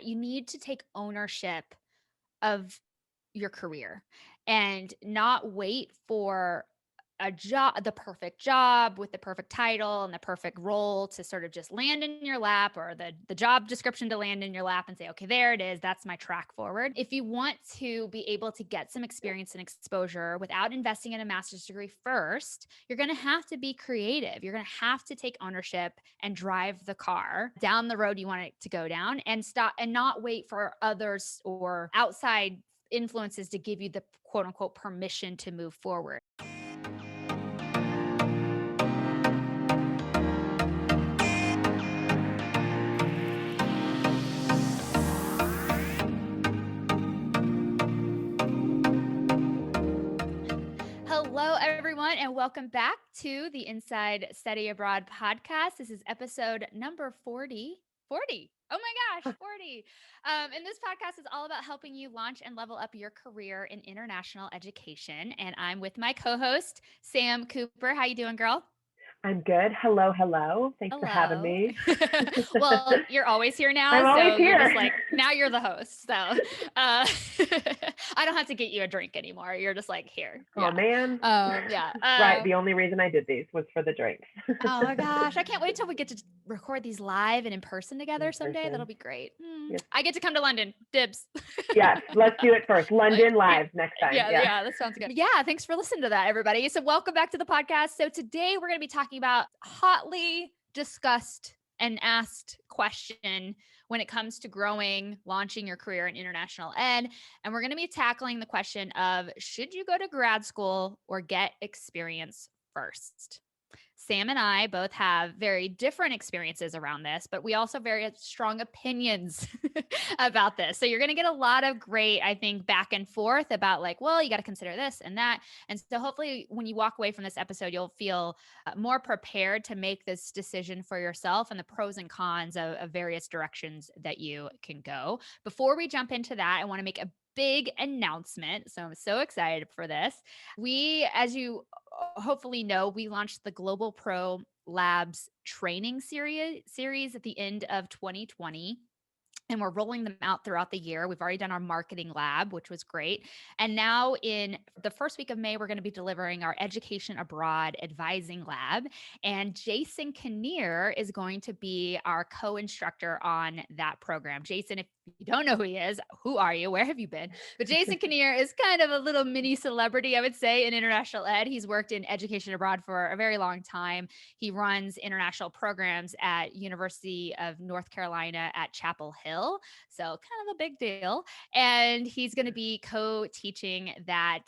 you need to take ownership of your career and not wait for the perfect job with the perfect title and the perfect role to sort of just land in your lap, or the job description to land in your lap and say, okay, there it is. That's my track forward. If you want to be able to get some experience and exposure without investing in a master's degree first, you're going to have to be creative. You're going to have to take ownership and drive the car down the road you want it to go down, and stop and not wait for others or outside influences to give you the quote unquote permission to move forward. Hello, everyone, and welcome back to the Inside Study Abroad podcast. This is episode number 40. 40. Oh my gosh, 40. And this podcast is all about helping you launch and level up your career in international education. And I'm with my co-host, Sam Cooper. How you doing, girl? I'm good. Hello. Thanks for having Hello. me. Well, you're always here now. I'm always So here. you're just like, now you're the host. So I don't have to get you a drink anymore. You're just like, here. Oh, man. Yeah. Right. The only reason I did these was for the drinks. Oh my gosh. I can't wait till we get to record these live and in person together someday. person. That'll be great. Yes. I get to come to London. Dibs. Yes. Let's do it first. London live next time. Yeah, that sounds good. Yeah. Thanks for listening to that, everybody. So welcome back to the podcast. So today we're going to be talking about hotly discussed and asked question when it comes to launching your career in international ed. And we're going to be tackling the question of, should you go to grad school or get experience first? Sam and I both have very different experiences around this, but we also have very strong opinions about this. So you're going to get a lot of great, I think, back and forth about like, well, you got to consider this and that. And so hopefully when you walk away from this episode, you'll feel more prepared to make this decision for yourself and the pros and cons of various directions that you can go. Before we jump into that, I want to make a big announcement. So I'm so excited for this. We, as you hopefully know, we launched the Global Pro Labs training series at the end of 2020. And we're rolling them out throughout the year. We've already done our marketing lab, which was great. And now in the first week of May, we're going to be delivering our education abroad advising lab. And Jason Kinnear is going to be our co-instructor on that program. Jason, if you don't know who he is, who are you? Where have you been? But Jason Kinnear is kind of a little mini celebrity, I would say, in international ed. He's worked in education abroad for a very long time. He runs international programs at University of North Carolina at Chapel Hill. So kind of a big deal. And he's going to be co-teaching that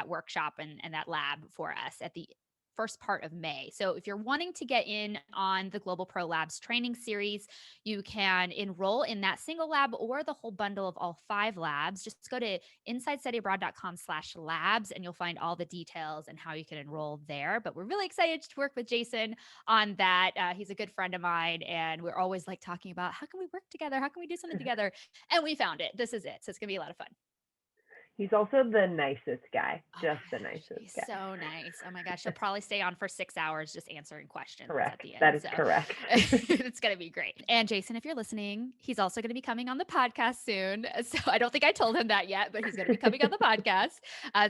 workshop and that lab for us at the first part of May. So if you're wanting to get in on the Global Pro Labs training series, you can enroll in that single lab or the whole bundle of all 5 labs. Just go to insidestudyabroad.com/labs and you'll find all the details and how you can enroll there. But we're really excited to work with Jason on that. He's a good friend of mine, and we're always like talking about how can we work together? How can we do something together? And we found it. This is it. So it's going to be a lot of fun. He's also the nicest guy, just the nicest He's guy. So nice. Oh my gosh. He'll probably stay on for 6 hours just answering questions Correct. at the end. That is correct. It's going to be great. And Jason, if you're listening, he's also going to be coming on the podcast soon. So I don't think I told him that yet, but he's going to be coming on the podcast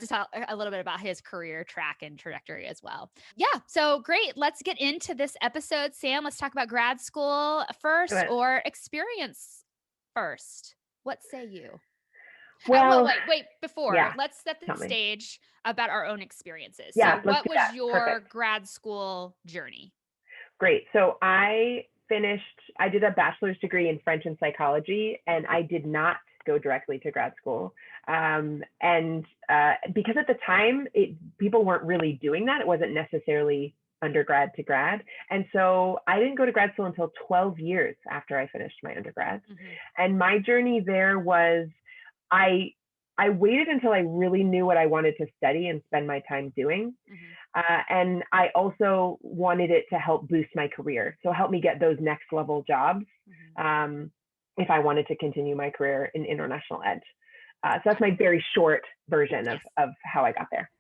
to talk a little bit about his career track and trajectory as well. Yeah. So great. Let's get into this episode. Sam, let's talk about grad school first or experience first. What say you? Well, wait. Before, let's set the stage about our own experiences. Yeah, so what was your Perfect. grad school journey? Great. So I did a bachelor's degree in French and psychology, and I did not go directly to grad school. Because at the time, people weren't really doing that. It wasn't necessarily undergrad to grad. And so I didn't go to grad school until 12 years after I finished my undergrad. Mm-hmm. And my journey there was, I waited until I really knew what I wanted to study and spend my time doing. Mm-hmm. And I also wanted it to help boost my career. So help me get those next level jobs if I wanted to continue my career in international ed. So that's my very short version of how I got there.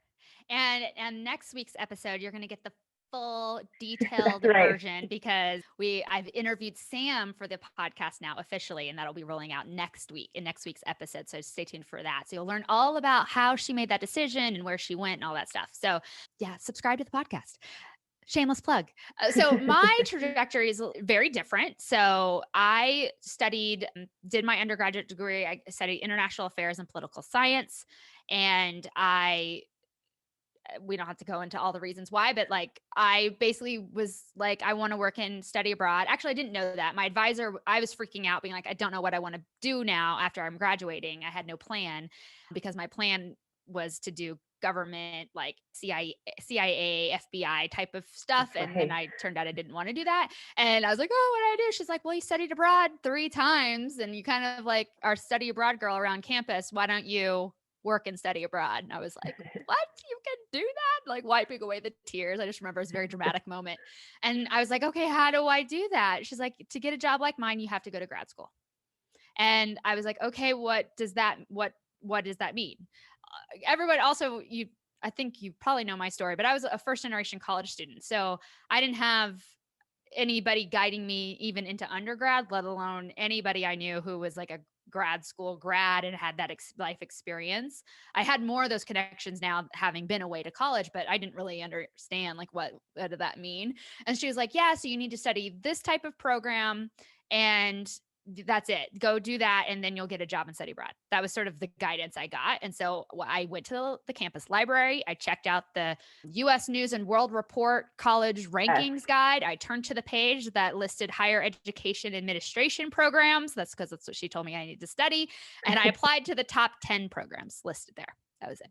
And next week's episode, you're going to get the full detailed Right. version because I've interviewed Sam for the podcast now officially, and that'll be rolling out next week in next week's episode. So stay tuned for that. So you'll learn all about how she made that decision and where she went and all that stuff. So yeah, subscribe to the podcast. Shameless plug. So my trajectory is very different. So I did my undergraduate degree. I studied international affairs and political science. And we don't have to go into all the reasons why, but like, I basically was like, I want to work and study abroad. Actually, I didn't know that. My advisor, I was freaking out being like, I don't know what I want to do now after I'm graduating. I had no plan because my plan was to do government, like CIA, FBI type of stuff. And then I turned out I didn't want to do that. And I was like, oh, what do I do? She's like, well, you studied abroad 3 times and you kind of like are study abroad girl around campus. Why don't you work and study abroad? And I was like, what? You can do that? Like wiping away the tears. I just remember it was a very dramatic moment. And I was like, okay, how do I do that? She's like, to get a job like mine, you have to go to grad school. And I was like, okay, what does that mean? Everybody also, I think you probably know my story, but I was a first generation college student. So I didn't have anybody guiding me even into undergrad, let alone anybody I knew who was like a grad school grad and had that life experience. I had more of those connections now having been away to college, but I didn't really understand like what did that mean? And she was like, yeah, so you need to study this type of program and that's it. Go do that. And then you'll get a job and study abroad. That was sort of the guidance I got. And so I went to the campus library. I checked out the US News and World Report college rankings guide. I turned to the page that listed higher education administration programs. That's because that's what she told me I needed to study. And I applied to the top 10 programs listed there. That was it.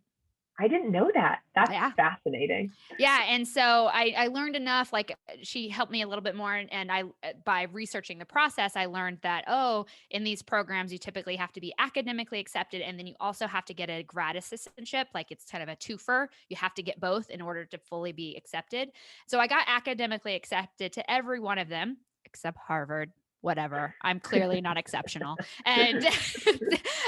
I didn't know that. That's fascinating. Yeah. And so I learned enough, like she helped me a little bit more. And by researching the process, I learned that, in these programs, you typically have to be academically accepted. And then you also have to get a grad assistantship. Like it's kind of a twofer. You have to get both in order to fully be accepted. So I got academically accepted to every one of them except Harvard. Whatever. I'm clearly not exceptional. And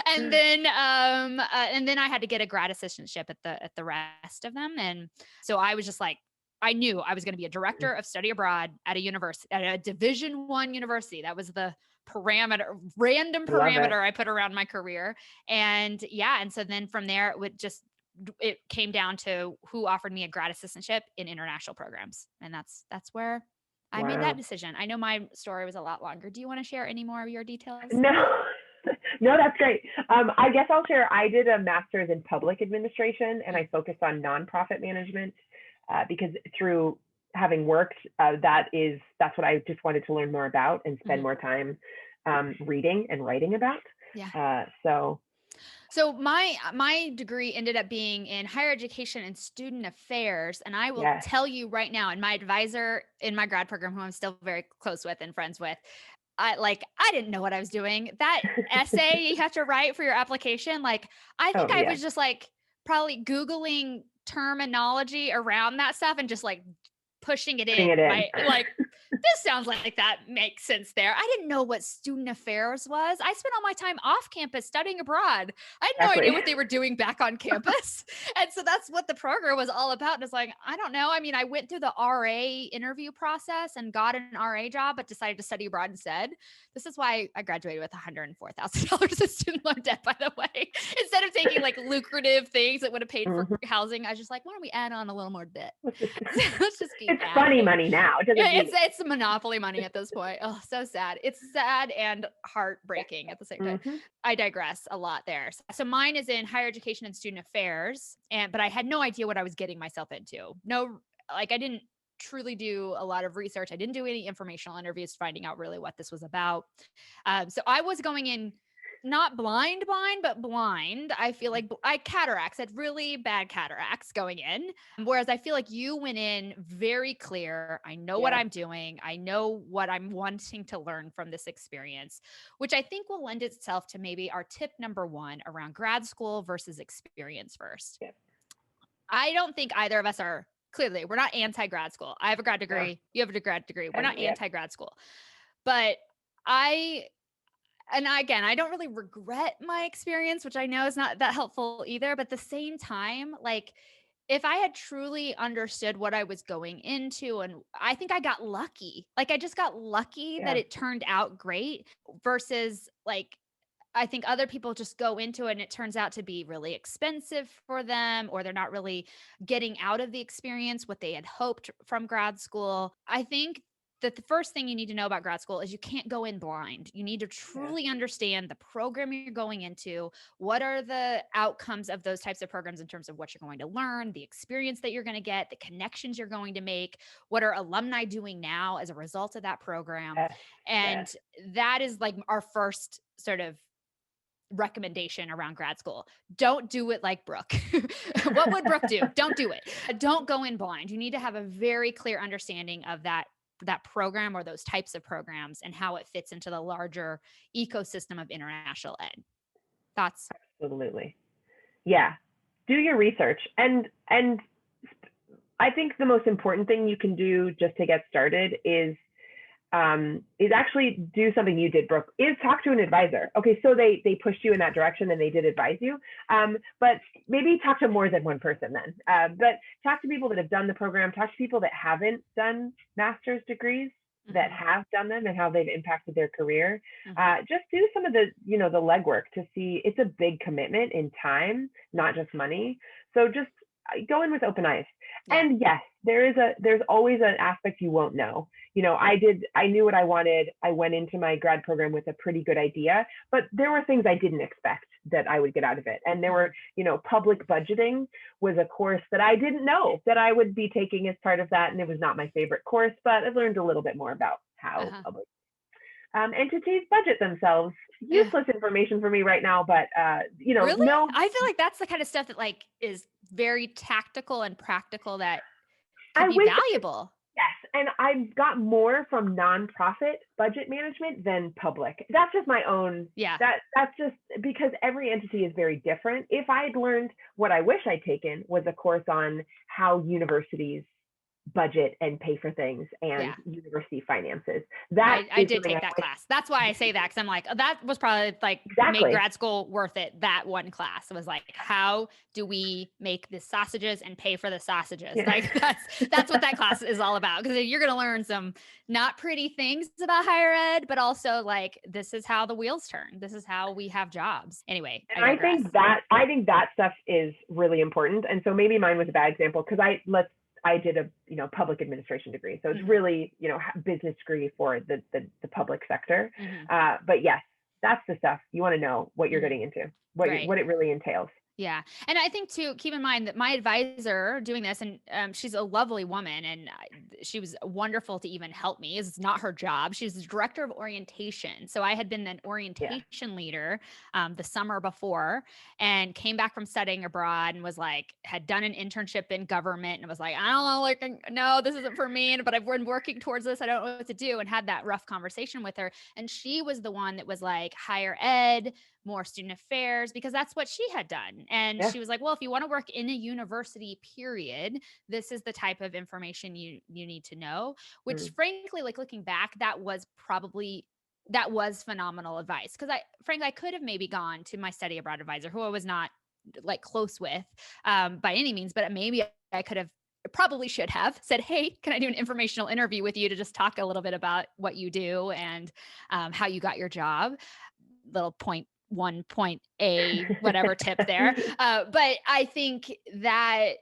and then I had to get a grad assistantship at the rest of them. And so I was just like, I knew I was going to be a director of study abroad at a university, at a Division I university. That was the random parameter I put around my career. And and so then from there it came down to who offered me a grad assistantship in international programs. And that's where I made that decision. I know my story was a lot longer. Do you want to share any more of your details? No, that's great. I guess I'll share. I did a master's in public administration and I focused on nonprofit management because through having worked, that's what I just wanted to learn more about and spend more time reading and writing about. Yeah. So my degree ended up being in higher education and student affairs. And I will tell you right now, and my advisor in my grad program, who I'm still very close with and friends with, I didn't know what I was doing. That essay you have to write for your application. Like, I think I was just like probably Googling terminology around that stuff and just like pushing it in. This sounds like that makes sense there. I didn't know what student affairs was. I spent all my time off campus studying abroad. I had no idea what they were doing back on campus. And so that's what the program was all about. And it's like, I don't know. I mean, I went through the RA interview process and got an RA job, but decided to study abroad instead. This is why I graduated with $104,000 in student loan debt, by the way. Instead of taking like lucrative things that would have paid for housing, I was just like, why don't we add on a little more debt? Let's just keep It's funny money now. It's monopoly money at this point. Oh, so sad. It's sad and heartbreaking at the same time. I digress a lot there. So mine is in higher education and student affairs, but I had no idea what I was getting myself into. I didn't truly do a lot of research. I didn't do any informational interviews finding out really what this was about. So I was going in not blind, but blind. I feel like I had really bad cataracts going in. Whereas I feel like you went in very clear. I know what I'm doing. I know what I'm wanting to learn from this experience, which I think will lend itself to maybe our tip number 1 around grad school versus experience first. Yeah. I don't think either of us are we're not anti-grad school. I have a grad degree. You have a grad degree. We're not anti-grad school, but I don't really regret my experience, which I know is not that helpful either. But at the same time, like if I had truly understood what I was going into, and I think I got lucky. Like I just got lucky that Yeah. it turned out great versus like I think other people just go into it and it turns out to be really expensive for them, or they're not really getting out of the experience what they had hoped from grad school. I think that the first thing you need to know about grad school is you can't go in blind. You need to Yeah. truly understand the program you're going into. What are the outcomes of those types of programs in terms of what you're going to learn, the experience that you're going to get, the connections you're going to make? What are alumni doing now as a result of that program? Yes. And Yes. that is like our first sort of recommendation around grad school. Don't do it like Brooke. What would Brooke do? Don't do it. Don't go in blind. You need to have a very clear understanding of that program or those types of programs and how it fits into the larger ecosystem of international ed. Thoughts? Absolutely. Yeah. Do your research. And I think the most important thing you can do just to get started is actually do something you did, Brooke, is talk to an advisor. Okay, so they pushed you in that direction and they did advise you, but maybe talk to more than one person then. But talk to people that have done the program, talk to people that haven't done master's degrees, that have done them and how they've impacted their career. Just do some of the, the legwork to see. It's a big commitment in time, not just money. So just go in with open eyes. Yeah. And yes, there's always an aspect you won't know. I knew what I wanted. I went into my grad program with a pretty good idea, but there were things I didn't expect that I would get out of it. And there were, public budgeting was a course that I didn't know that I would be taking as part of that. And it was not my favorite course, but I've learned a little bit more about how public entities budget themselves. Useless information for me right now, but really? no. I feel like that's the kind of stuff that like is very tactical and practical that could be valuable. Yes, and I've got more from nonprofit budget management than public. That's just my own. Yeah. That's just because every entity is very different. If I had learned what I wish I'd taken was a course on how universities budget and pay for things and university finances. I did take that class. That's why I say that, because I'm like, oh, that was probably like make grad school worth it. That one class, it was like, how do we make the sausages and pay for the sausages? Yeah. Like that's what that class is all about, because you're going to learn some not pretty things about higher ed, but also like, this is how the wheels turn. This is how we have jobs. Anyway, I think that stuff is really important. And so maybe mine was a bad example, because I did a public administration degree, so it's really business degree for the public sector. But yes, that's the stuff you want to know what you're getting into, what it really entails. Yeah. And I think too, keep in mind that my advisor doing this, and she's a lovely woman, and she was wonderful to even help me. It's not her job. She's the director of orientation. So I had been an orientation leader the summer before, and came back from studying abroad and was like, had done an internship in government and was like, I don't know, like, no, this isn't for me, but I've been working towards this. I don't know what to do, and had that rough conversation with her. And she was the one that was like, higher ed, more student affairs, because that's what she had done. And she was like, well, if you want to work in a university period, this is the type of information you need to know, which frankly, like looking back, that was phenomenal advice. Cause I could have maybe gone to my study abroad advisor, who I was not like close with by any means, but maybe I could have probably should have said, hey, can I do an informational interview with you to just talk a little bit about what you do and how you got your job? Little whatever tip there. But I think that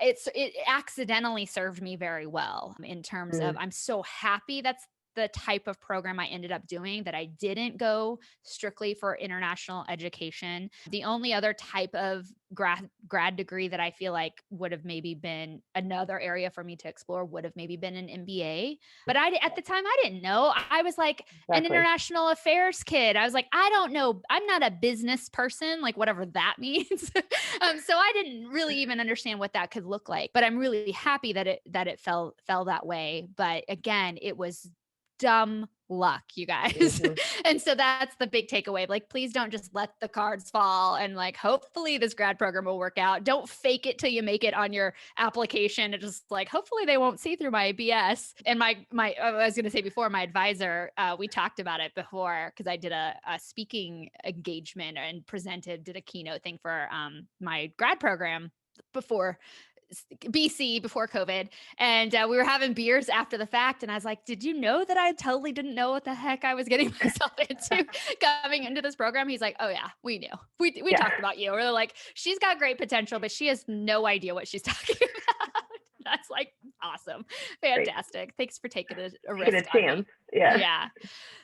it accidentally served me very well in terms of, I'm so happy that's the type of program I ended up doing, that I didn't go strictly for international education. The only other type of grad degree that I feel like would have maybe been another area for me to explore would have maybe been an MBA. But at the time, I didn't know. I was like an international affairs kid. I was like, I don't know. I'm not a business person, like whatever that means. So I didn't really even understand what that could look like. But I'm really happy that it fell that way. But again, it was dumb luck, you guys. And so that's the big takeaway. Like, please don't just let the cards fall and like, hopefully this grad program will work out. Don't fake it till you make it on your application. And just like, hopefully they won't see through my BS. And I was going to say before, my advisor, we talked about it before, because I did a speaking engagement and did a keynote thing for my grad program before BC before COVID. And we were having beers after the fact. And I was like, did you know that I totally didn't know what the heck I was getting myself into coming into this program? He's like, oh yeah, we knew. We Yeah. talked about you. We're like, she's got great potential, but she has no idea what she's talking about. That's like awesome. Fantastic. Thanks for taking a risk Get a on chance. me. Yeah. Yeah.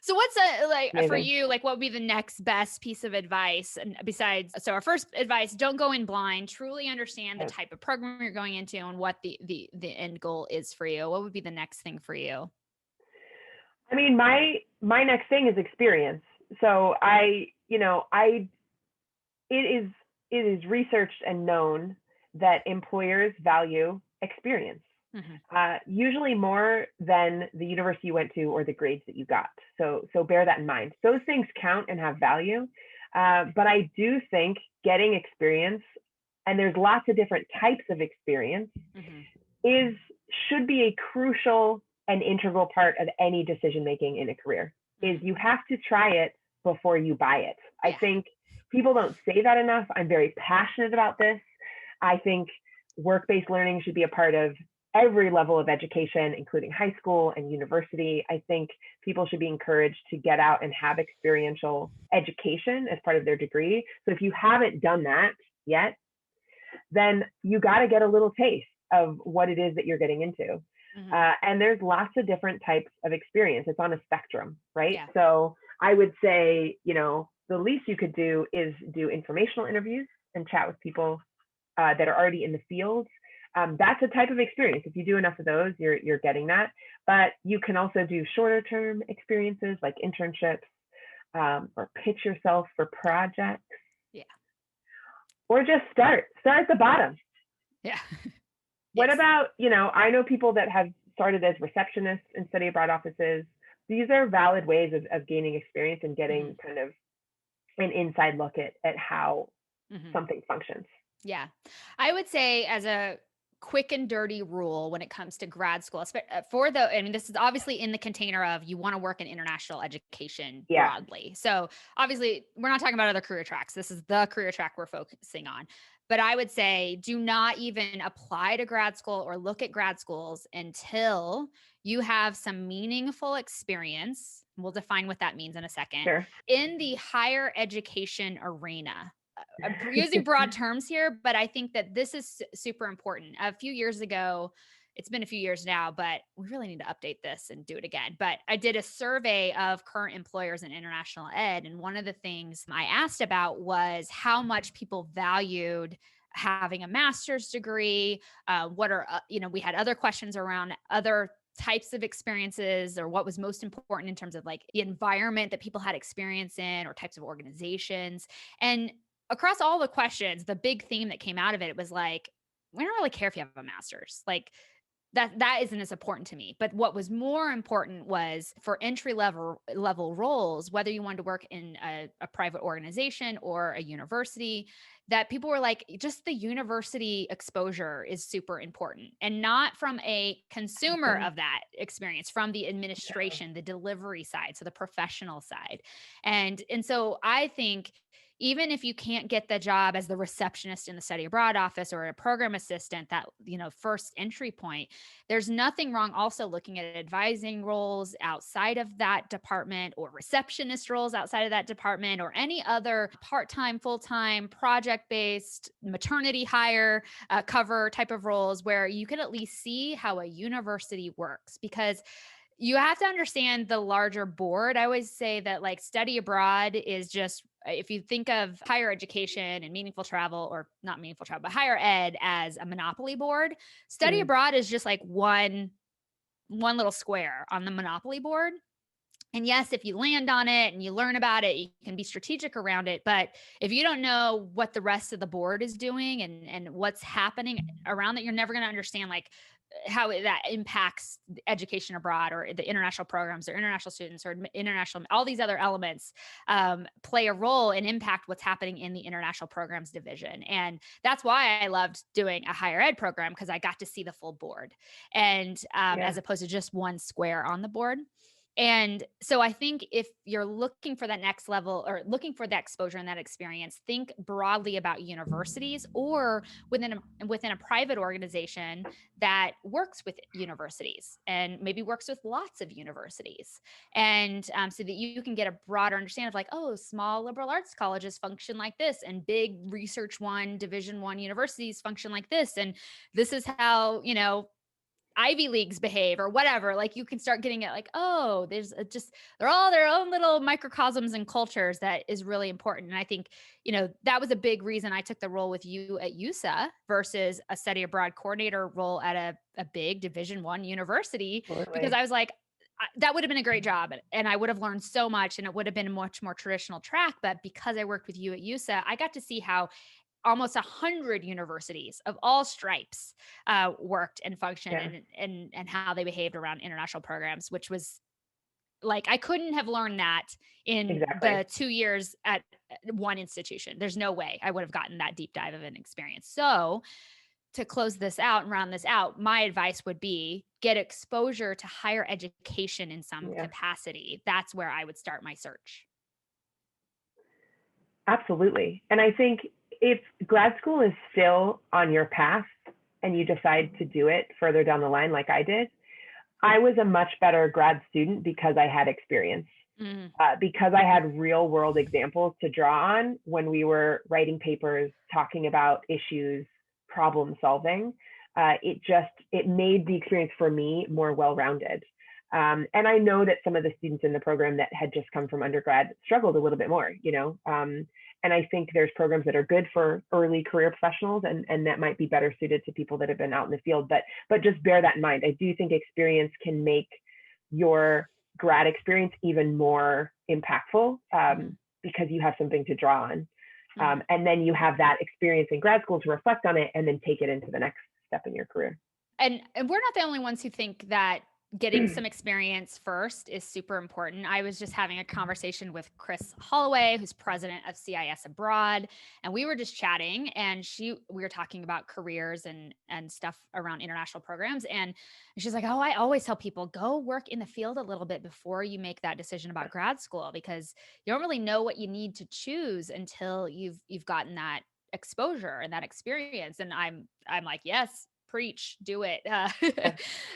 So what's like for Amazing. you, like what would be the next best piece of advice? And besides, so our first advice, don't go in blind, truly understand the type of program you're going into and what the end goal is for you. What would be the next thing for you? I mean, my next thing is experience. So it is researched and known that employers value experience, usually more than the university you went to or the grades that you got. So bear that in mind. Those things count and have value. But I do think getting experience, and there's lots of different types of experience, should be a crucial and integral part of any decision making in a career. Is you have to try it before you buy it. I think people don't say that enough. I'm very passionate about this. I think work-based learning should be a part of every level of education, including high school and university. I think people should be encouraged to get out and have experiential education as part of their degree. So if you haven't done that yet, then you got to get a little taste of what it is that you're getting into. And there's lots of different types of experience. It's on a spectrum, right? Yeah. So I would say, the least you could do is do informational interviews and chat with people that are already in the field. That's a type of experience. If you do enough of those, you're getting that. But you can also do shorter term experiences like internships, or pitch yourself for projects. Yeah. Or just start at the bottom. Yeah. What about, I know people that have started as receptionists in study abroad offices. These are valid ways of gaining experience and getting kind of an inside look at how something functions. Yeah. I would say as a quick and dirty rule when it comes to grad school, this is obviously in the container of you want to work in international education broadly. So obviously we're not talking about other career tracks. This is the career track we're focusing on. But I would say do not even apply to grad school or look at grad schools until you have some meaningful experience. We'll define what that means in a second. In the higher education arena. I'm using broad terms here, but I think that this is super important. A few years ago, it's been a few years now, but we really need to update this and do it again. But I did a survey of current employers in international ed. And one of the things I asked about was how much people valued having a master's degree. We had other questions around other types of experiences or what was most important in terms of like the environment that people had experience in or types of organizations. And across all the questions, the big theme that came out of it was like, we don't really care if you have a master's. Like that isn't as important to me. But what was more important was for entry level roles, whether you wanted to work in a private organization or a university, that people were like, just the university exposure is super important, and not from a consumer of that experience, from the administration, the delivery side, so the professional side. And so I think even if you can't get the job as the receptionist in the study abroad office or a program assistant, that, first entry point, there's nothing wrong also looking at advising roles outside of that department or receptionist roles outside of that department or any other part-time, full-time, project-based, maternity hire, cover type of roles where you can at least see how a university works, because you have to understand the larger board. I always say that like study abroad is just, if you think of higher education and meaningful travel, or not meaningful travel, but higher ed as a monopoly board, study abroad is just like one little square on the monopoly board. And yes, if you land on it and you learn about it, you can be strategic around it. But if you don't know what the rest of the board is doing and what's happening around that, you're never going to understand like how that impacts education abroad or the international programs or international students or international, all these other elements play a role and impact what's happening in the international programs division. And that's why I loved doing a higher ed program, because I got to see the full board and as opposed to just one square on the board. And so I think if you're looking for that next level or looking for that exposure and that experience, think broadly about universities or within a private organization that works with universities and maybe works with lots of universities. And so that you can get a broader understanding of like, oh, small liberal arts colleges function like this and big research one, division one universities function like this. And this is how, Ivy Leagues behave or whatever. Like you can start getting it like, oh, they're all their own little microcosms and cultures that is really important. And I think, that was a big reason I took the role with you at USA versus a study abroad coordinator role at a big Division I university, because Absolutely. I was like, that would have been a great job and I would have learned so much and it would have been a much more traditional track. But because I worked with you at USA, I got to see how almost 100 universities of all stripes worked and functioned Yeah, and how they behaved around international programs, which was like I couldn't have learned that in exactly. the 2 years at one institution. There's no way I would have gotten that deep dive of an experience. So to close this out and round this out, my advice would be get exposure to higher education in some Yeah, capacity. That's where I would start my search. absolutely. And I think if grad school is still on your path and you decide to do it further down the line, like I did, I was a much better grad student because I had experience. Mm, Because I had real world examples to draw on when we were writing papers, talking about issues, problem solving. It made the experience for me more well rounded. And I know that some of the students in the program that had just come from undergrad struggled a little bit more, and I think there's programs that are good for early career professionals and that might be better suited to people that have been out in the field. But just bear that in mind. I do think experience can make your grad experience even more impactful, mm, because you have something to draw on. mm. And then you have that experience in grad school to reflect on it and then take it into the next step in your career. And we're not the only ones who think that getting some experience first is super important. I was just having a conversation with Chris Holloway, who's president of CIS Abroad, and we were just chatting and we were talking about careers and stuff around international programs, and she's like, "Oh, I always tell people go work in the field a little bit before you make that decision about grad school because you don't really know what you need to choose until you've gotten that exposure and that experience." And I'm like, "Yes, preach, do it." Yeah,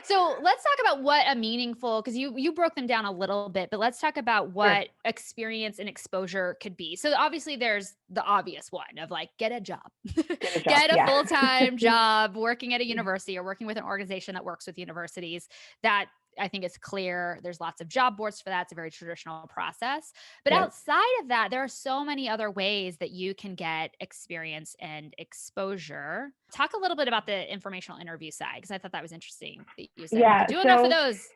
So let's talk about what a meaningful, because you broke them down a little bit, but let's talk about sure. what experience and exposure could be. So obviously there's the obvious one of like get a job, Get a job. get a Yeah. full-time job working at a university or working with an organization that works with universities. That I think is clear. There's lots of job boards for that. It's a very traditional process. But Yeah. outside of that, there are so many other ways that you can get experience and exposure. Talk a little bit about the informational interview side, because I thought that was interesting that you said you Yeah. could do enough of So those.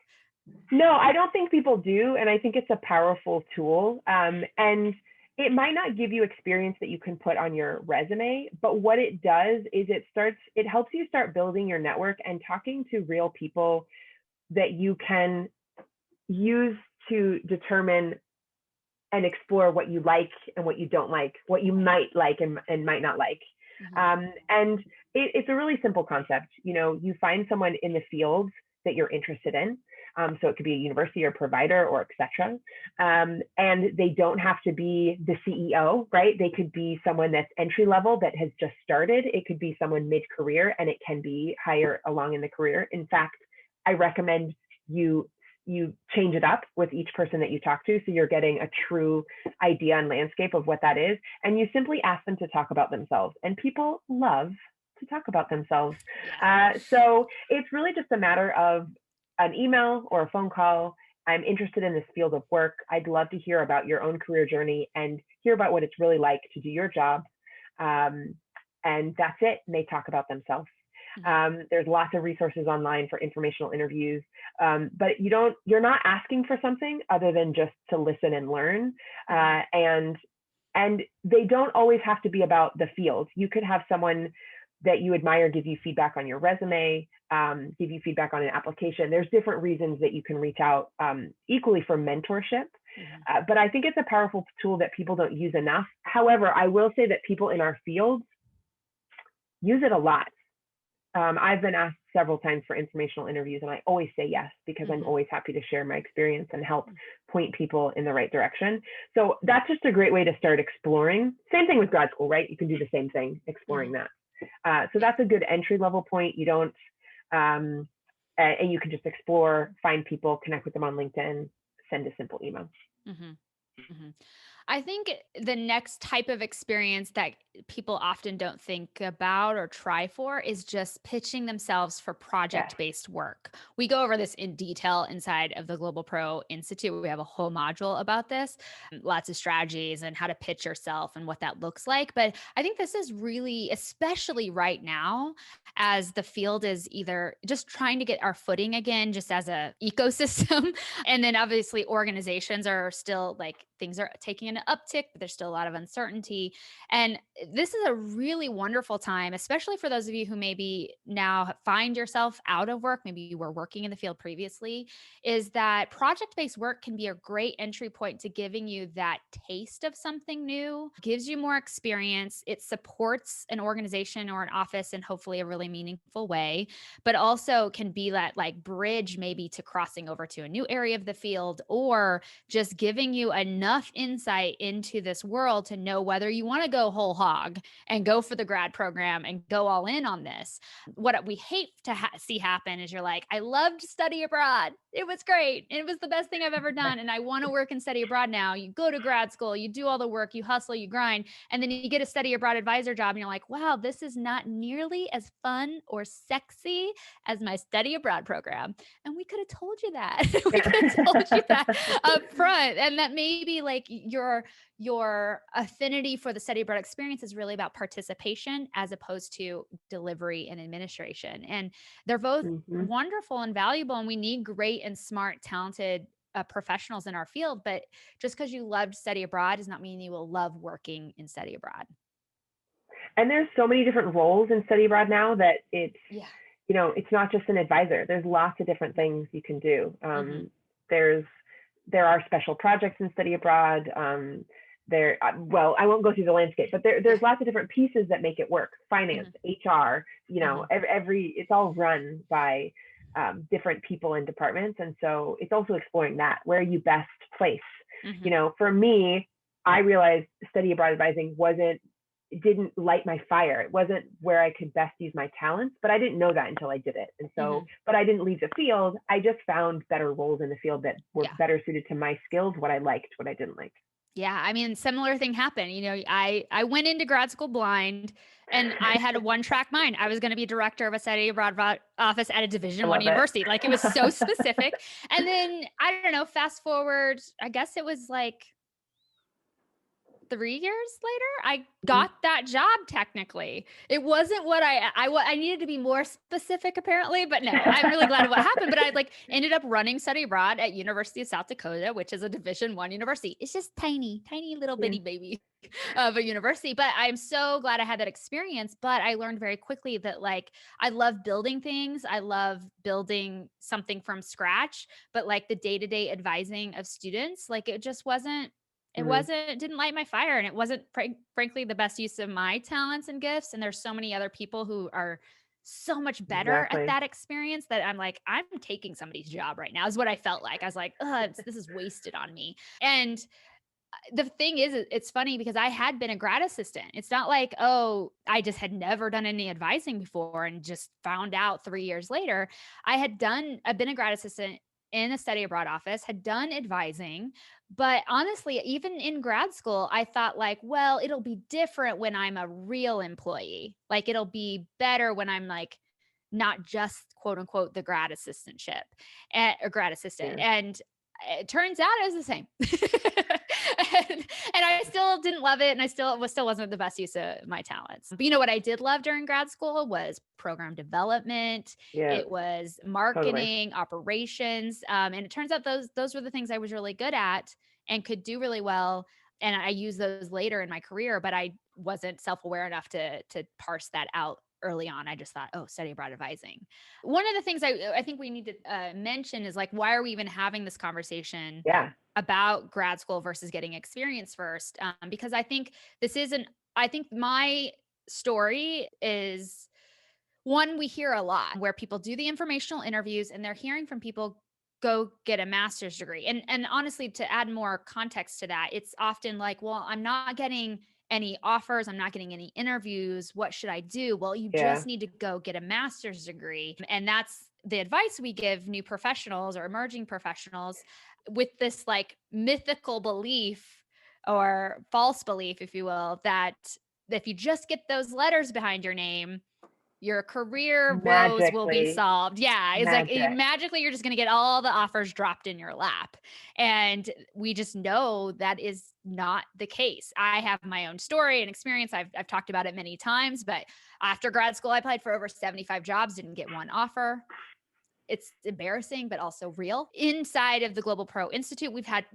no, I don't think people do. And I think it's a powerful tool. And it might not give you experience that you can put on your resume, but what it does is it helps you start building your network and talking to real people that you can use to determine and explore what you like and what you don't like, what you might like and might not like. Mhm. And it's a really simple concept. You find someone in the field that you're interested in. So it could be a university or provider or etc. And they don't have to be the CEO, right? They could be someone that's entry level that has just started. It could be someone mid-career, and it can be higher along in the career. In fact, I recommend you change it up with each person that you talk to, so you're getting a true idea and landscape of what that is, and you simply ask them to talk about themselves, and people love to talk about themselves. Yeah. So it's really just a matter of an email or a phone call. I'm interested in this field of work. I'd love to hear about your own career journey and hear about what it's really like to do your job. um, and that's it, and they talk about themselves. Mhm. There's lots of resources online for informational interviews, but you're not asking for something other than just to listen and learn. Mhm. And they don't always have to be about the field. You could have someone that you admire give you feedback on your resume, give you feedback on an application. There's different reasons that you can reach out, equally for mentorship. Mhm. But I think it's a powerful tool that people don't use enough. However, I will say that people in our fields use it a lot. I've been asked several times for informational interviews, and I always say yes because I'm always happy to share my experience and help point people in the right direction. So that's just a great way to start exploring. Same thing with grad school, right? You can do the same thing, exploring that. So that's a good entry level point. You don't, and you can just explore, find people, connect with them on LinkedIn, send a simple email. I think the next type of experience that people often don't think about or try for is just pitching themselves for project-based work. We go over this in detail inside of the Global Pro Institute. We have a whole module about this, lots of strategies and how to pitch yourself and what that looks like. But I think this is really, especially right now, as the field is either just trying to get our footing again, just as a ecosystem. And then obviously organizations are still like, things are taking an uptick, but there's still a lot of uncertainty. And this is a really wonderful time, especially for those of you who maybe now find yourself out of work, maybe you were working in the field previously, is that project-based work can be a great entry point to giving you that taste of something new, gives you more experience. It supports an organization or an office in hopefully a really meaningful way, but also can be that like bridge maybe to crossing over to a new area of the field, or just giving you enough insight into this world to know whether you want to go whole hog and go for the grad program and go all in on this. What we hate to see happen is you're like, I loved study abroad. It was great. It was the best thing I've ever done. And I want to work and study abroad now. You go to grad school, you do all the work, you hustle, you grind, and then you get a study abroad advisor job. And you're like, wow, this is not nearly as fun or sexy as my study abroad program. And we could have told you that. We could have told you that up front. And that maybe like your affinity for the study abroad experience is really about participation as opposed to delivery and administration. And they're both wonderful and valuable. And we need great and smart, talented professionals in our field. But just because you loved study abroad does not mean you will love working in study abroad. And there's so many different roles in study abroad now that it's, you know, it's not just an advisor. There's lots of different things you can do. There are special projects in study abroad. Well, I won't go through the landscape, but there's lots of different pieces that make it work. Finance, HR, you know, it's all run by different people and departments. And so it's also exploring that. Where are you best placed? You know, for me, I realized study abroad advising didn't light my fire. It wasn't where I could best use my talents, but I didn't know that until I did it. And so, but I didn't leave the field. I just found better roles in the field that were better suited to my skills, what I liked, what I didn't like. Yeah. I mean, similar thing happened. You know, I went into grad school blind and I had a one-track mind. I was going to be director of a study abroad office at a Division I university. Like it was so specific. And then I don't know, fast forward, I guess it was like 3 years later, I got that job. Technically, it wasn't what I needed to be more specific apparently, but no, I'm really glad of what happened. But I like ended up running study abroad at University of South Dakota, which is a Division I university. It's just tiny little bitty baby of a university. But I'm so glad I had that experience. But I learned very quickly that like, I love building things. I love building something from scratch, but like the day-to-day advising of students, like it just wasn't, didn't light my fire. And it wasn't frankly the best use of my talents and gifts. And there's so many other people who are so much better at that experience that I'm like, I'm taking somebody's job right now is what I felt like. I was like, this is wasted on me. And the thing is, it's funny because I had been a grad assistant. It's not like, oh, I just had never done any advising before and just found out 3 years later. I've been a grad assistant in a study abroad office, had done advising. But honestly, even in grad school, I thought like, well, it'll be different when I'm a real employee. Like it'll be better when I'm like, not just quote unquote, the grad assistantship or grad assistant. And it turns out it was the same. and I still didn't love it. And I still wasn't the best use of my talents. But you know what I did love during grad school was program development. It was marketing, operations. And it turns out those were the things I was really good at and could do really well. And I used those later in my career, but I wasn't self-aware enough to parse that out early on. I just thought, oh, study abroad advising. One of the things I think we need to mention is like, why are we even having this conversation about grad school versus getting experience first? Because I think I think my story is One we hear a lot where people do the informational interviews and they're hearing from people, go get a master's degree. And honestly, to add more context to that, it's often like, well, I'm not getting any offers, I'm not getting any interviews. What should I do? Well, you Yeah. just need to go get a master's degree. And that's the advice we give new professionals or emerging professionals, with this like mythical belief or false belief, if you will, that if you just get those letters behind your name, your career woes will be Magically, solved. Yeah. It's like magic. magically you're just going to get all the offers dropped in your lap. And we just know that is not the case. I have my own story and experience. I've talked about it many times, but after grad school, I applied for over 75 jobs, didn't get one offer. It's embarrassing, but also real. Inside of the Global Pro Institute, we've had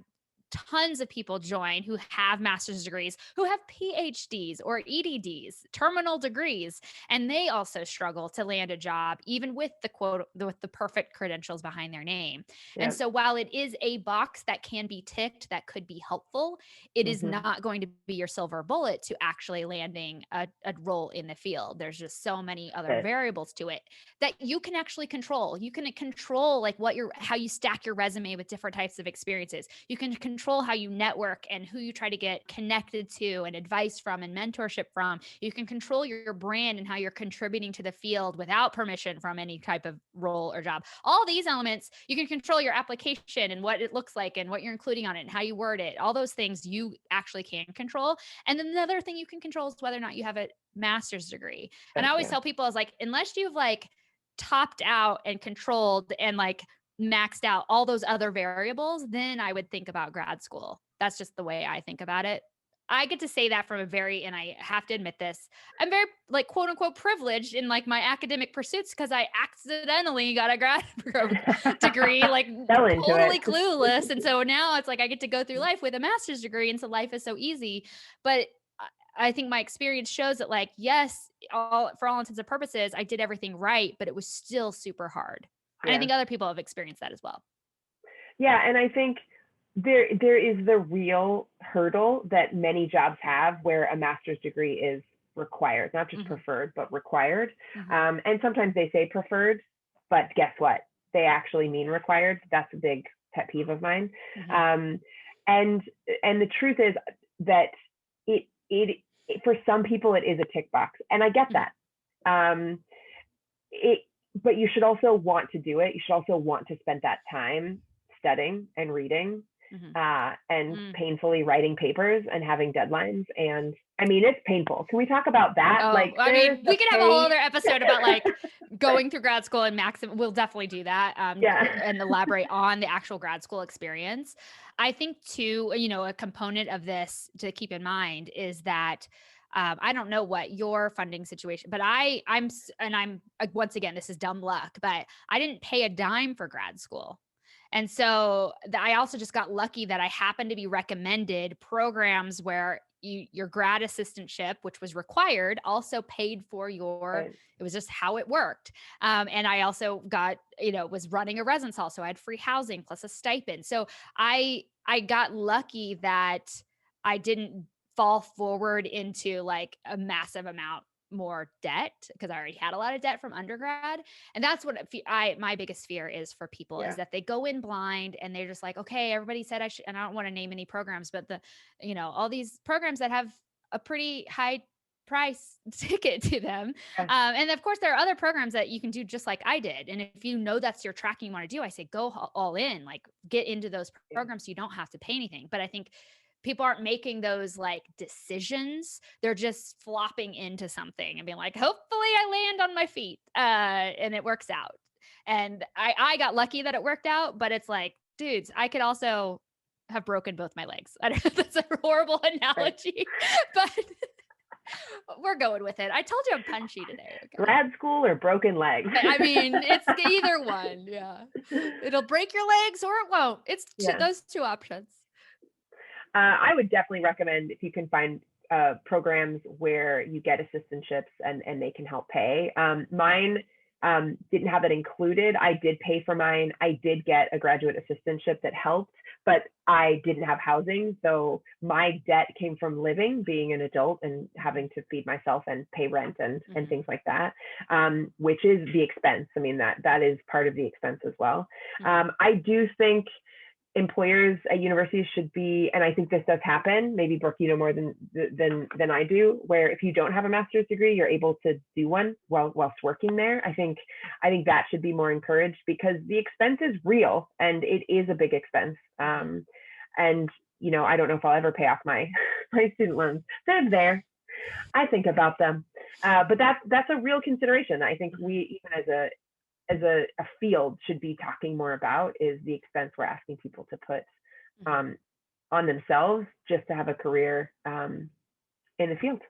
tons of people join who have master's degrees, who have PhDs or EDDs, terminal degrees, and they also struggle to land a job, even with the quote, with the perfect credentials behind their name. And Yep. so while it is a box that can be ticked, that could be helpful, it is not going to be your silver bullet to actually landing a role in the field. There's just so many other Right. variables to it that you can actually control. You can control like how you stack your resume with different types of experiences. You can control how you network and who you try to get connected to and advice from and mentorship from. You can control your brand and how you're contributing to the field without permission from any type of role or job. All these elements, you can control your application and what it looks like and what you're including on it and how you word it. All those things you actually can control. And then the other thing you can control is whether or not you have a master's degree. And I always tell people, I was like, unless you've like topped out and controlled and like maxed out all those other variables, then I would think about grad school. That's just the way I think about it. I get to say that from and I have to admit this, I'm very like quote unquote privileged in like my academic pursuits because I accidentally got a grad degree, like totally clueless. And so now it's like I get to go through life with a master's degree. And so life is so easy. But I think my experience shows that like, yes, for all intents and purposes, I did everything right, but it was still super hard. And I think other people have experienced that as well. Yeah. And I think there is the real hurdle that many jobs have where a master's degree is required, not just preferred, but required. And sometimes they say preferred, but guess what? They actually mean required. That's a big pet peeve of mine. And the truth is that it for some people it is a tick box, and I get that. But you should also want to do it. You should also want to spend that time studying and reading and painfully writing papers and having deadlines. And I mean, it's painful. Can we talk about that? Oh, like, I mean, we could have a whole other episode about like going through grad school and maximum. We'll definitely do that and elaborate on the actual grad school experience. I think too, a component of this to keep in mind is that I don't know what your funding situation, but I'm once again, this is dumb luck, but I didn't pay a dime for grad school. And so I also just got lucky that I happened to be recommended programs where your grad assistantship, which was required, also paid for it was just how it worked. And I also got, was running a residence hall. So I had free housing plus a stipend. So I got lucky that I didn't fall forward into like a massive amount more debt because I already had a lot of debt from undergrad. And that's what my biggest fear is for people is that they go in blind and they're just like, okay, everybody said I should, and I don't want to name any programs, but all these programs that have a pretty high price ticket to them. And of course there are other programs that you can do just like I did. And if you know that's your track you want to do, I say, go all in, like get into those programs so you don't have to pay anything. But I think people aren't making those like decisions. They're just flopping into something and being like, hopefully I land on my feet and it works out. And I got lucky that it worked out, but it's like, dudes, I could also have broken both my legs. I don't know if that's a horrible analogy, but we're going with it. I told you I'm punchy today. Okay? Grad school or broken legs? I mean, it's either one. Yeah. It'll break your legs or it won't. It's those two options. I would definitely recommend if you can find programs where you get assistantships and they can help pay. Mine didn't have it included. I did pay for mine. I did get a graduate assistantship that helped, but I didn't have housing. So my debt came from living, being an adult and having to feed myself and pay rent and things like that, which is the expense. I mean, that is part of the expense as well. I do think employers at universities should be, and I think this does happen, maybe Brooke, you know more than I do, where if you don't have a master's degree, you're able to do one whilst working there. I think that should be more encouraged, because the expense is real and it is a big expense. And you know, I don't know if I'll ever pay off my student loans. They're there. I think about them. But that's a real consideration. I think we, even as a field, should be talking more about, is the expense we're asking people to put on themselves just to have a career in the field.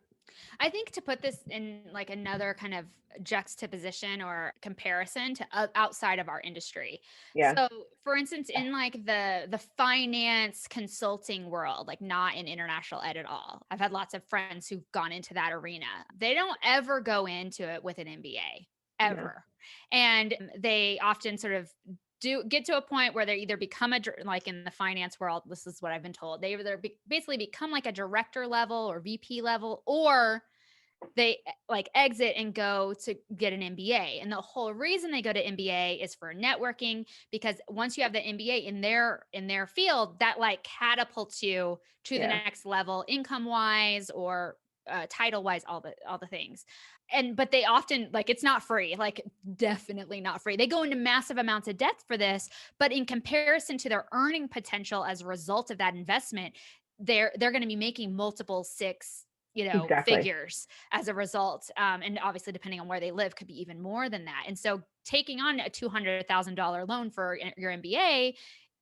I think to put this in like another kind of juxtaposition or comparison to outside of our industry. Yeah. So for instance, in like the finance consulting world, like not in international ed at all, I've had lots of friends who've gone into that arena. They don't ever go into it with an MBA ever. And they often sort of do get to a point where they either become like in the finance world, this is what I've been told, they either basically become like a director level or VP level, or they like exit and go to get an MBA. And the whole reason they go to MBA is for networking, because once you have the MBA in their field, that like catapults you to the next level, income wise or title wise, all the things. But they often, like, it's not free, like definitely not free. They go into massive amounts of debt for this, but in comparison to their earning potential as a result of that investment, they're going to be making multiple six, figures as a result. And obviously depending on where they live could be even more than that. And so taking on a $200,000 loan for your MBA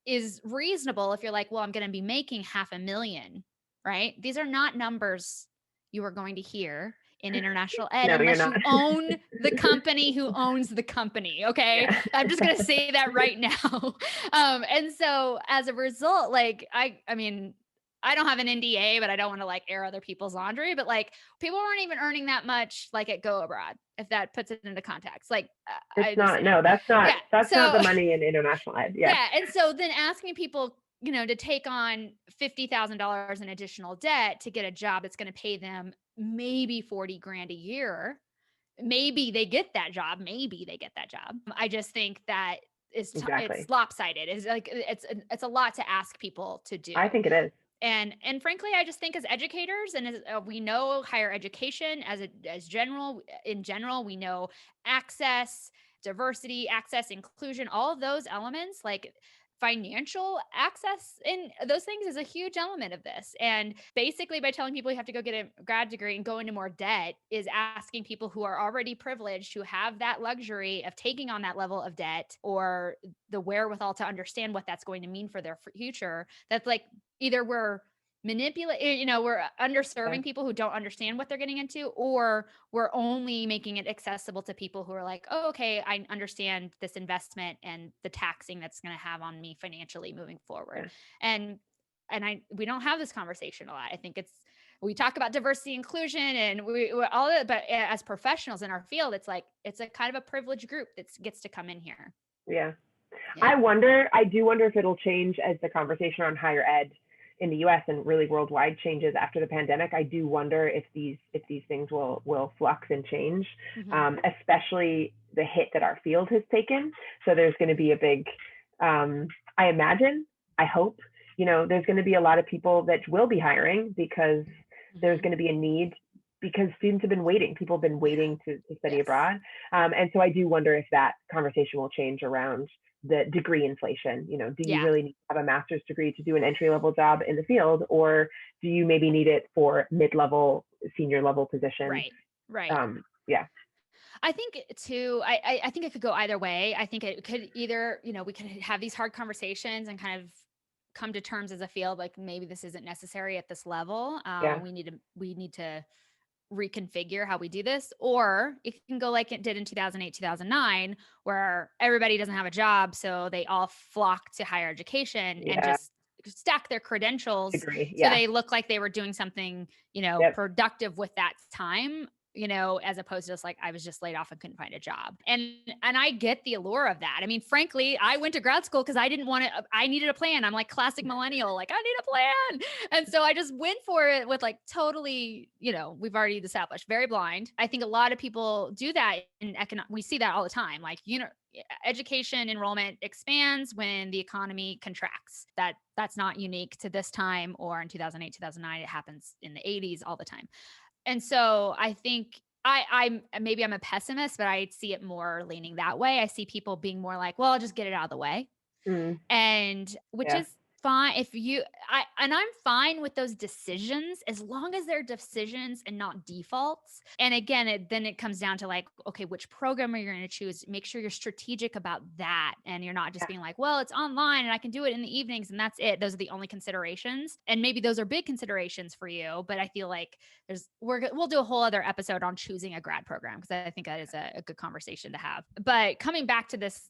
is reasonable if you're like, well, I'm going to be making $500,000, right? These are not numbers you are going to hear in international ed unless you own the company who owns the company. Okay. Yeah. I'm just going to say that right now. And so as a result, like, I mean, I don't have an NDA, but I don't want to like air other people's laundry, but like people weren't even earning that much like at Go Abroad, if that puts it into context. Like that's not the money in international ed. Yeah. Yeah. And so then asking people, to take on $50,000 in additional debt to get a job that's going to pay them maybe 40 grand a year. Maybe they get that job. I just think that it's lopsided. It's like, it's a lot to ask people to do. I think it is. And frankly, I just think as educators and as we know higher education in general, we know access, diversity, access, inclusion, all of those elements, like financial access in those things is a huge element of this. And basically by telling people you have to go get a grad degree and go into more debt is asking people who are already privileged, who have that luxury of taking on that level of debt or the wherewithal to understand what that's going to mean for their future. That's like, either we're we're underserving people who don't understand what they're getting into, or we're only making it accessible to people who are like, oh, okay, I understand this investment and the taxing that's going to have on me financially moving forward. Yeah. And we don't have this conversation a lot. I think we talk about diversity, inclusion, and we all of it, but as professionals in our field, it's like, it's a kind of a privileged group that gets to come in here. Yeah. I do wonder if it'll change as the conversation on higher ed in the US and really worldwide changes after the pandemic. I do wonder if these things will flux and change, especially the hit that our field has taken. So there's going to be a big, I imagine, I hope, there's going to be a lot of people that will be hiring because there's going to be a need, because students have been waiting. People have been waiting to study abroad. And so I do wonder if that conversation will change around the degree inflation. Do you really need to have a master's degree to do an entry-level job in the field, or do you maybe need it for mid-level, senior level positions? Right. Yeah. I think too, I think it could go either way. I think it could either, we could have these hard conversations and kind of come to terms as a field, like maybe this isn't necessary at this level. We need to reconfigure how we do this, or it can go like it did in 2008, 2009, where everybody doesn't have a job. So they all flock to higher education and just stack their credentials. So they look like they were doing something, productive with that time. as opposed to just like, I was just laid off and couldn't find a job. And I get the allure of that. I mean, frankly, I went to grad school because I didn't want to, I needed a plan. I'm like classic millennial, like I need a plan. And so I just went for it with like totally, we've already established, very blind. I think a lot of people do that in we see that all the time. Like, education enrollment expands when the economy contracts. That's not unique to this time or in 2008, 2009. It happens in the 80s all the time. And so I think I'm a pessimist, but I see it more leaning that way. I see people being more like, well, I'll just get it out of the way. And which is fine and I'm fine with those decisions as long as they're decisions and not defaults. And again, then it comes down to like, okay, which program are you going to choose? Make sure you're strategic about that. And you're not just being like, well, it's online and I can do it in the evenings and that's it. Those are the only considerations. And maybe those are big considerations for you, but I feel like we'll do a whole other episode on choosing a grad program, because I think that is a good conversation to have. But coming back to this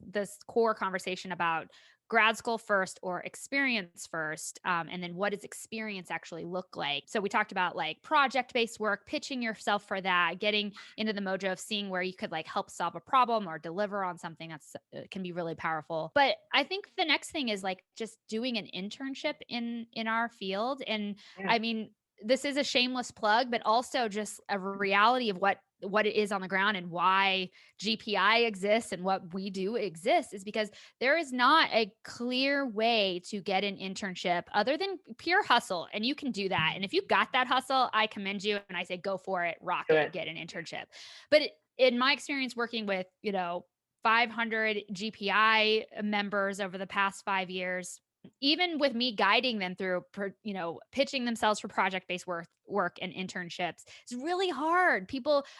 core conversation about grad school first or experience first, and then what does experience actually look like? So we talked about like project-based work, pitching yourself for that, getting into the mojo of seeing where you could like help solve a problem or deliver on something that's can be really powerful. But I think the next thing is like just doing an internship in our field. And I mean, this is a shameless plug, but also just a reality of what it is on the ground and why GPI exists and what we do exists is because there is not a clear way to get an internship other than pure hustle. And you can do that. And if you got that hustle, I commend you. And I say, go for it, rock it, get an internship. But in my experience working with, 500 GPI members over the past 5 years, even with me guiding them through, pitching themselves for project-based work and internships, it's really hard.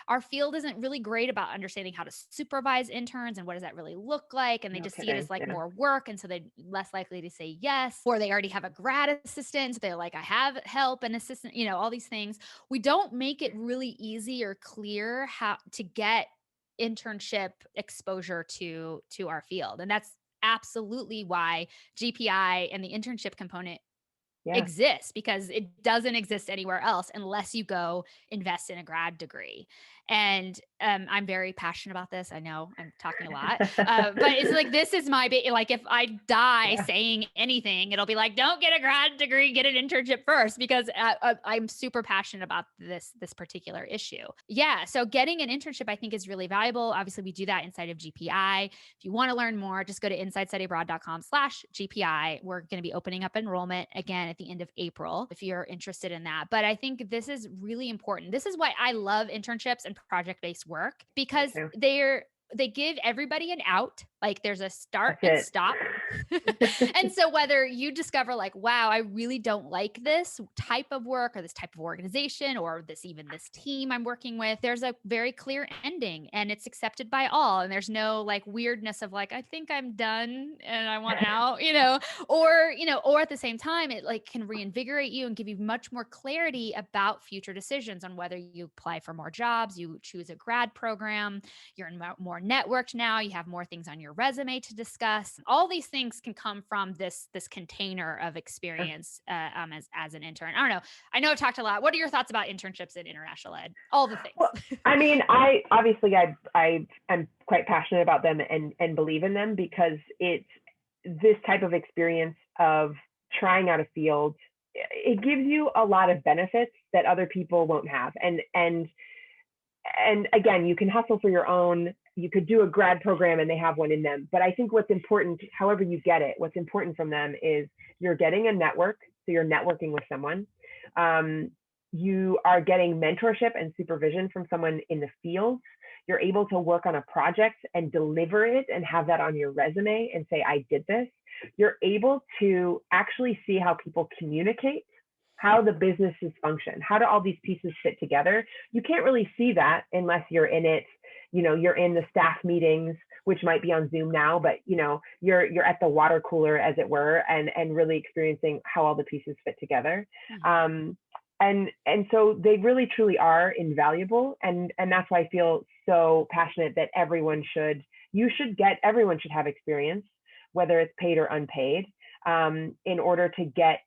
Our field isn't really great about understanding how to supervise interns and what does that really look like. And they just see it as like more work. And so they're less likely to say yes, or they already have a grad assistant. They're like, I have help and assistant, all these things. We don't make it really easy or clear how to get internship exposure to our field. And that's absolutely why GPI and the internship component exists, because it doesn't exist anywhere else unless you go invest in a grad degree. And I'm very passionate about this. I know I'm talking a lot, but it's like, this is my like, if I die saying anything, it'll be like, don't get a grad degree, get an internship first, because I'm super passionate about this particular issue. So getting an internship, I think, is really valuable. Obviously, we do that inside of GPI. If you want to learn more, just go to insidestudyabroad.com/GPI. We're going to be opening up enrollment again at the end of April if you're interested in that. But I think this is really important. This is why I love internships and project-based work, because they give everybody an out. Like there's a start and stop. And so whether you discover like, wow, I really don't like this type of work or this type of organization or this team I'm working with, there's a very clear ending and it's accepted by all. And there's no like weirdness of like, I think I'm done and I want out, or at the same time, it like can reinvigorate you and give you much more clarity about future decisions on whether you apply for more jobs, you choose a grad program, you're more networked now, you have more things on your resume to discuss. All these things can come from this container of experience as an intern. I don't know. I know I've talked a lot. What are your thoughts about internships in international ed? All the things. Well, I mean, I am quite passionate about them and believe in them, because it's this type of experience of trying out a field. It gives you a lot of benefits that other people won't have. And again, you can hustle for your own. You could do a grad program and they have one in them. But I think what's important, however you get it, what's important from them is you're getting a network. So you're networking with someone. You are getting mentorship and supervision from someone in the field. You're able to work on a project and deliver it and have that on your resume and say, I did this. You're able to actually see how people communicate, how the businesses function, how do all these pieces fit together. You can't really see that unless you're in it. You're in the staff meetings, which might be on Zoom now, but you're at the water cooler, as it were, and really experiencing how all the pieces fit together. And so they really truly are invaluable. And that's why I feel so passionate that everyone should have experience, whether it's paid or unpaid, in order to get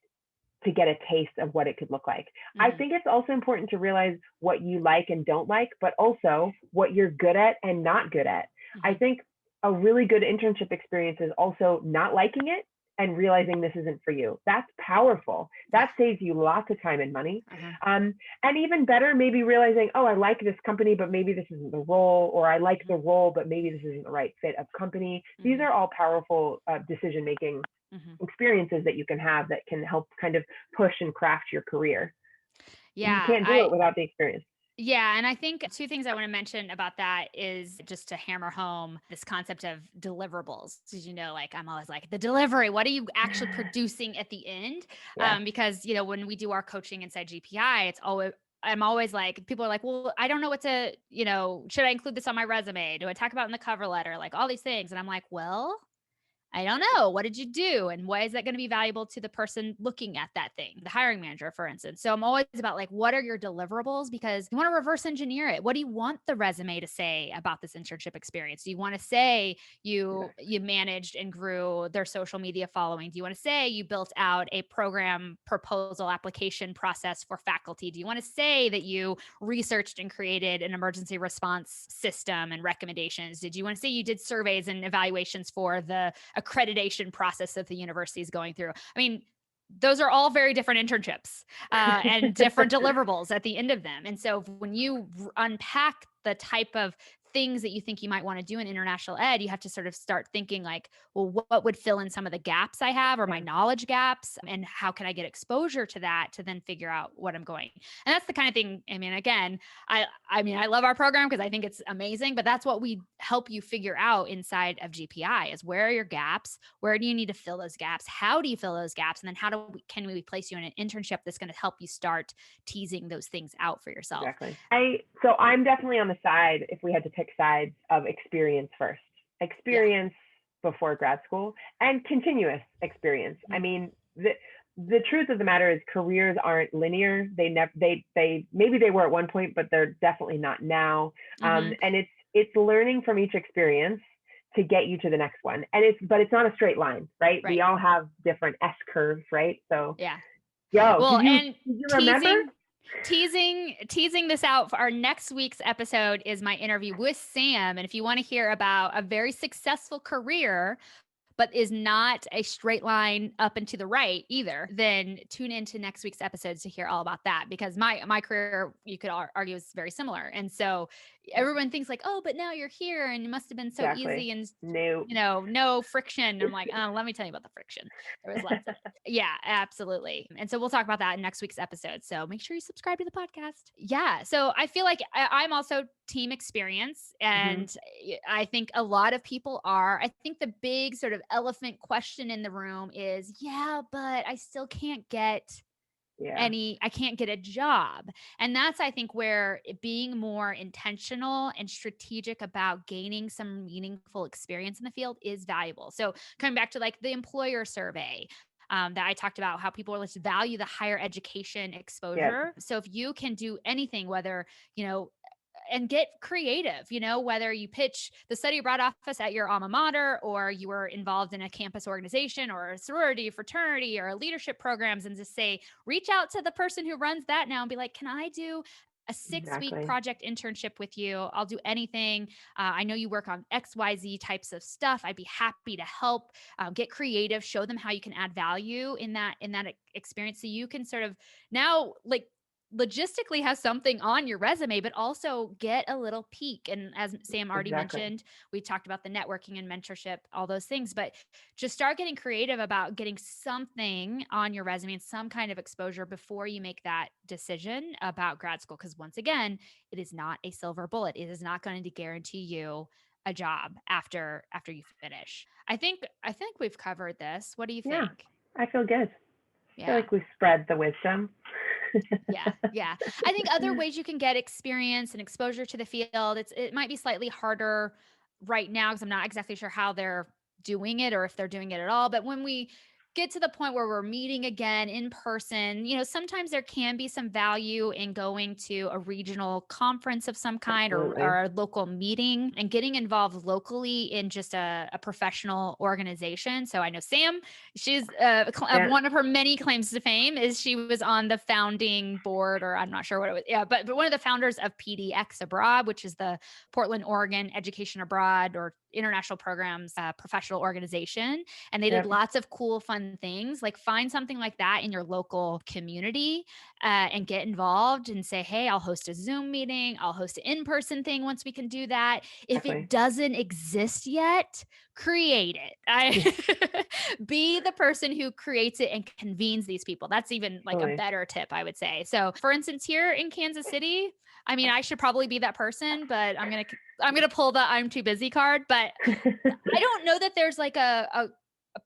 to get a taste of what it could look like. I think it's also important to realize what you like and don't like, but also what you're good at and not good at. I think a really good internship experience is also not liking it and realizing this isn't for you. That's powerful. That saves you lots of time and money. And even better, maybe realizing, oh, I like this company, but maybe this isn't the role, or I like the role, but maybe this isn't the right fit of company. These are all powerful decision-making experiences that you can have that can help kind of push and craft your career. Yeah. You can't do it without the experience. Yeah. And I think two things I want to mention about that is just to hammer home this concept of deliverables. Because, like I'm always like, the delivery, what are you actually producing at the end? Because, when we do our coaching inside GPI, I'm always like, people are like, well, I don't know what to, should I include this on my resume? Do I talk about it in the cover letter? Like all these things. And I'm like, well, I don't know. What did you do? And why is that going to be valuable to the person looking at that thing, the hiring manager, for instance? So I'm always about like, what are your deliverables? Because you want to reverse engineer it. What do you want the resume to say about this internship experience? Do you want to say you managed and grew their social media following? Do you want to say you built out a program proposal application process for faculty? Do you want to say that you researched and created an emergency response system and recommendations? Did you want to say you did surveys and evaluations for the accreditation process that the university is going through? I mean, those are all very different internships and different deliverables at the end of them. And so when you unpack the type of things that you think you might want to do in international ed, you have to sort of start thinking like, well, what would fill in some of the gaps I have or my knowledge gaps? And how can I get exposure to that to then figure out what I'm going? And that's the kind of thing, I mean, again, I love our program because I think it's amazing, but that's what we help you figure out inside of GPI is where are your gaps? Where do you need to fill those gaps? How do you fill those gaps? And then can we place you in an internship that's going to help you start teasing those things out for yourself? Exactly. So I'm definitely on the side, if we had to pick sides, of experience first. Experience before grad school and continuous experience. I mean, the truth of the matter is careers aren't linear. Maybe they were at one point, but they're definitely not now. And it's learning from each experience to get you to the next one. But it's not a straight line, right? We all have different S curves, right? So did you remember? Teasing this out for our next week's episode is my interview with Sam. And if you want to hear about a very successful career, but is not a straight line up and to the right either, then tune into next week's episodes to hear all about that. Because my career, you could argue, is very similar. And so everyone thinks like, oh, but now you're here and it must have been so easy and no friction. And I'm like, let me tell you about the friction. There was lots of yeah, absolutely. And so we'll talk about that in next week's episode. So make sure you subscribe to the podcast. Yeah. So I feel like I'm also team experience. And I think a lot of people are. I think the big sort of elephant question in the room is, but I still can't get I can't get a job. And that's, I think, where being more intentional and strategic about gaining some meaningful experience in the field is valuable. So coming back to like the employer survey, that I talked about, how people value the higher education exposure. So if you can do anything, whether, and get creative, whether you pitch the study abroad office at your alma mater, or you were involved in a campus organization or a sorority, fraternity, or leadership programs, and just say, reach out to the person who runs that now and be like, can I do a 6-week project internship with you? I'll do anything. I know you work on XYZ types of stuff. I'd be happy to help. Get creative, show them how you can add value in that experience. So you can sort of now logistically have something on your resume, but also get a little peek. And as Sam already mentioned, we talked about the networking and mentorship, all those things, but just start getting creative about getting something on your resume and some kind of exposure before you make that decision about grad school. Because once again, it is not a silver bullet. It is not going to guarantee you a job after you finish. I think we've covered this. What do you think? I feel good. I feel like we spread the wisdom. Yeah. I think other ways you can get experience and exposure to the field, it might be slightly harder right now because I'm not exactly sure how they're doing it or if they're doing it at all. But when we get to the point where we're meeting again in person. Sometimes there can be some value in going to a regional conference of some kind, Absolutely. or a local meeting, and getting involved locally in just a professional organization. So I know Sam, she's one of her many claims to fame is she was on the founding board, or I'm not sure what it was. Yeah, but one of the founders of PDX Abroad, which is the Portland, Oregon Education Abroad or International Programs professional organization. And they did lots of cool, fun things. Like, find something like that in your local community and get involved and say, hey, I'll host a Zoom meeting. I'll host an in-person thing once we can do that. If it doesn't exist yet, create it. Be the person who creates it and convenes these people. That's even like a better tip, I would say. So for instance, here in Kansas City, I mean, I should probably be that person, but I'm going to pull the I'm too busy card, but I don't know that there's like a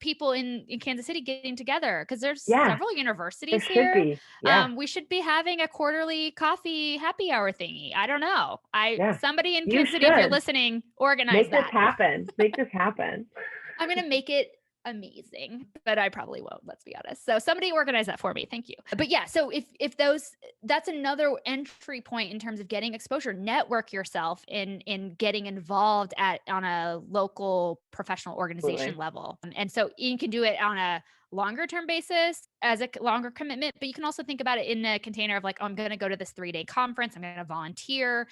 people in Kansas City getting together, because there's several universities here. We should be having a quarterly coffee happy hour thingy. I don't know. Somebody in Kansas City, if you're listening, organize that. Make this happen. I'm going to make it amazing, but I probably won't, let's be honest. So somebody organize that for me. Thank you. But yeah, so if that's another entry point in terms of getting exposure. Network yourself in getting involved on a local professional organization level. And so you can do it on a longer term basis as a longer commitment, but you can also think about it in a container of like, oh, I'm going to go to this 3-day conference. I'm going to volunteer.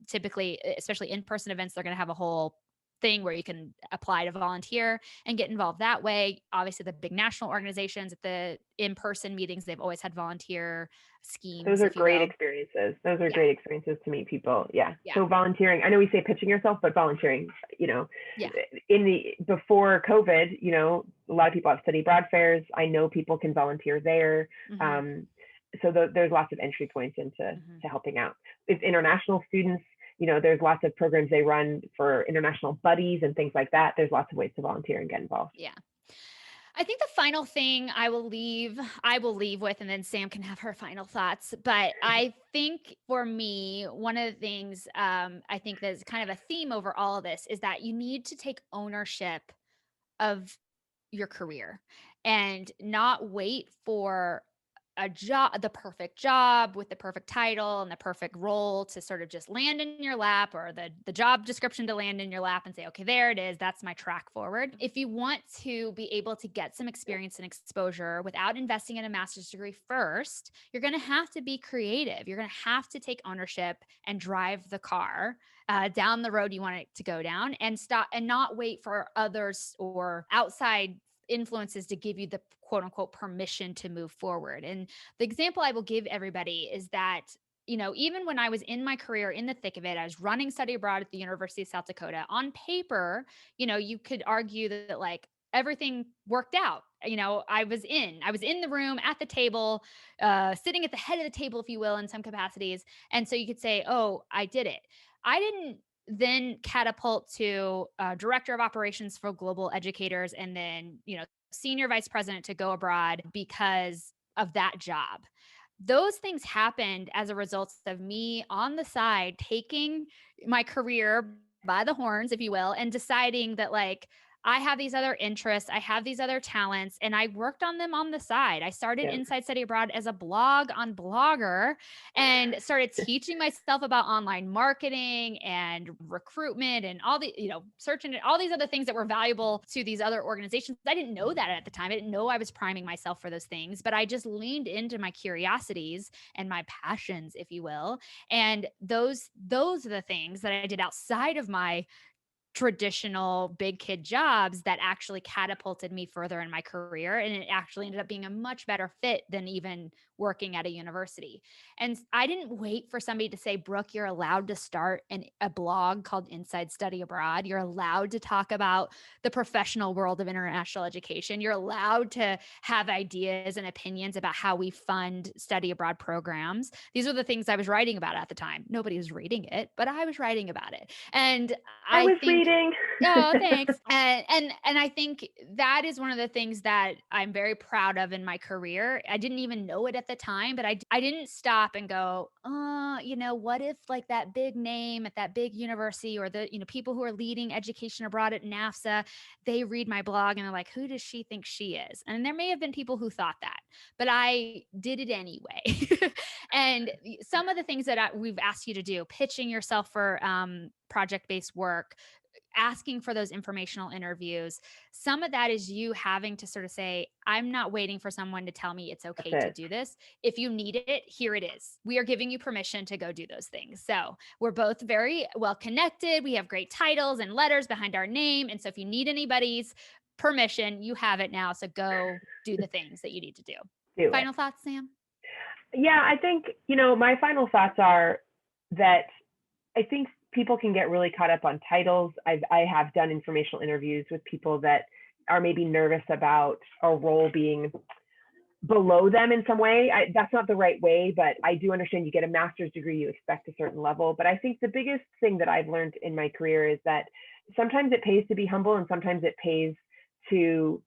Typically, especially in-person events, they're going to have a whole thing where you can apply to volunteer and get involved that way. Obviously, the big national organizations at the in-person meetings, they've always had volunteer schemes. Those are great experiences. Those are great experiences to meet people. Yeah. So volunteering, I know we say pitching yourself, but volunteering, before COVID, a lot of people have study abroad fairs. I know people can volunteer there. So there's lots of entry points into helping out. With international students, there's lots of programs they run for international buddies and things like that. There's lots of ways to volunteer and get involved. Yeah. I think the final thing I will leave with, and then Sam can have her final thoughts. But I think for me, one of the things I think that's kind of a theme over all of this is that you need to take ownership of your career and not wait for the perfect job with the perfect title and the perfect role to sort of just land in your lap, or the job description to land in your lap and say, okay, there it is. That's my track forward. If you want to be able to get some experience and exposure without investing in a master's degree first, you're going to have to be creative. You're going to have to take ownership and drive the car down the road you want it to go down, and stop and not wait for others or outside influences to give you the quote unquote permission to move forward. And the example I will give everybody is that, even when I was in my career in the thick of it, I was running study abroad at the University of South Dakota. On paper, you could argue that like everything worked out. I was in the room at the table, sitting at the head of the table, if you will, in some capacities. And so you could say, oh, I did it. I didn't then catapult to director of operations for global educators, and then, senior vice president to go abroad because of that job. Those things happened as a result of me on the side, taking my career by the horns, if you will, and deciding that like, I have these other interests, I have these other talents, and I worked on them on the side. I started Inside Study Abroad as a blog on Blogger and started teaching myself about online marketing and recruitment and all the, search engine, all these other things that were valuable to these other organizations. I didn't know that at the time. I didn't know I was priming myself for those things, but I just leaned into my curiosities and my passions, if you will. And those are the things that I did outside of my traditional big kid jobs that actually catapulted me further in my career. And it actually ended up being a much better fit than even working at a university. And I didn't wait for somebody to say, Brooke, you're allowed to start a blog called Inside Study Abroad. You're allowed to talk about the professional world of international education. You're allowed to have ideas and opinions about how we fund study abroad programs. These are the things I was writing about at the time. Nobody was reading it, but I was writing about it. And I was reading. Oh, thanks. And I think that is one of the things that I'm very proud of in my career. I didn't even know it at at the time, but I didn't stop and go, what if like that big name at that big university or the, people who are leading education abroad at NAFSA, they read my blog and they're like, who does she think she is? And there may have been people who thought that, but I did it anyway. And some of the things that we've asked you to do, pitching yourself for project-based work, asking for those informational interviews, some of that is you having to sort of say, I'm not waiting for someone to tell me it's okay to do this. If you need it, here it is. We are giving you permission to go do those things. So we're both very well connected. We have great titles and letters behind our name. And so if you need anybody's permission, you have it now. So go do the things that you need to do. Final thoughts, Sam? Yeah, I think, my final thoughts are that I think people can get really caught up on titles. I have done informational interviews with people that are maybe nervous about a role being below them in some way. That's not the right way, but I do understand you get a master's degree, you expect a certain level. But I think the biggest thing that I've learned in my career is that sometimes it pays to be humble and sometimes it pays to